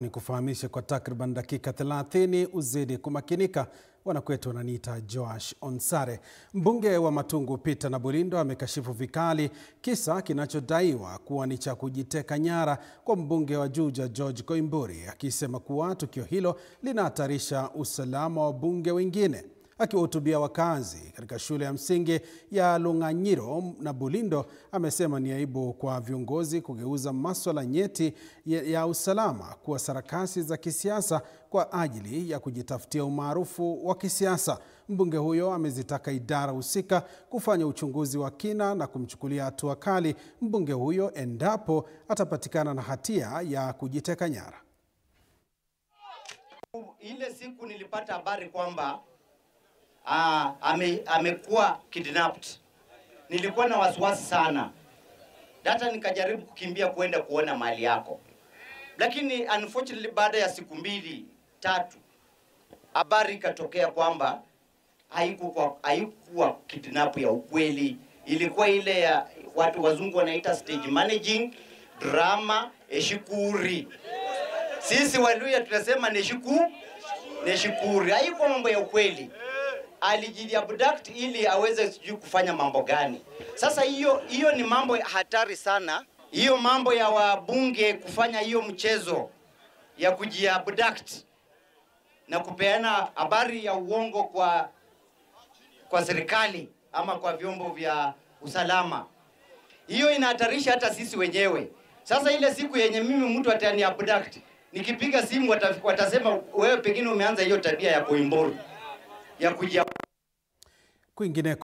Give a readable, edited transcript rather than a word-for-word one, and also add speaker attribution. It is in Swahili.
Speaker 1: Ni kufahamisha kwa takriban dakika 30 uzidi kumakinika. Wanakwetu wananiita Joash Onsare. Mbunge wa Matungu Peter Nabulindo amekashifu vikali kisa kinachodaiwa kuwa ni cha kujiteka nyara kwa mbunge wa Juja George Koimburi, akisema kuwa tukio hilo linahatarisha usalama wa bunge wengine. Akiwahutubia wakazi katika shule ya msingi ya Lung'anyiro, Nabulindo amesema ni aibu kwa viongozi kugeuza masuala nyeti ya usalama kuwa sarakasi za kisiasa kwa ajili ya kujitafutia umaarufu wa kisiasa. Mbunge huyo amezitaka idara husika kufanya uchunguzi wa kina na kumchukulia hatua kali mbunge huyo endapo atapatikana na hatia ya kujiteka nyara.
Speaker 2: Ile siku nilipata habari kwamba amekuwa kidnapped. Nilikuwa na wasiwasi sana. Hata nikajaribu kukimbia kuenda kuona mali yako. Lakini unfortunately baada ya siku 2-3 habari ikatokea kwamba haikuwa kidnap ya ukweli. Ilikuwa ile ya watu wazungu wanaita stage managing drama eshikuri. Sisi Waluya tunasema neshikuri. Haikuwa mambo ya ukweli. Alijiabduct ili aweze kufanya mambo gani. Sasa hiyo ni mambo hatari sana. Hiyo mambo ya wabunge kufanya hiyo mchezo ya kujiabduct na kupeana habari ya uongo kwa serikali ama kwa vyombo vya usalama. Hiyo inahatarisha hata sisi wenyewe. Sasa ile siku yenye mimi mtu ataniabduct, nikipiga simu watasema wewe pengine umeanza hiyo tabia ya Koimburi ya kujia.
Speaker 1: Kwingine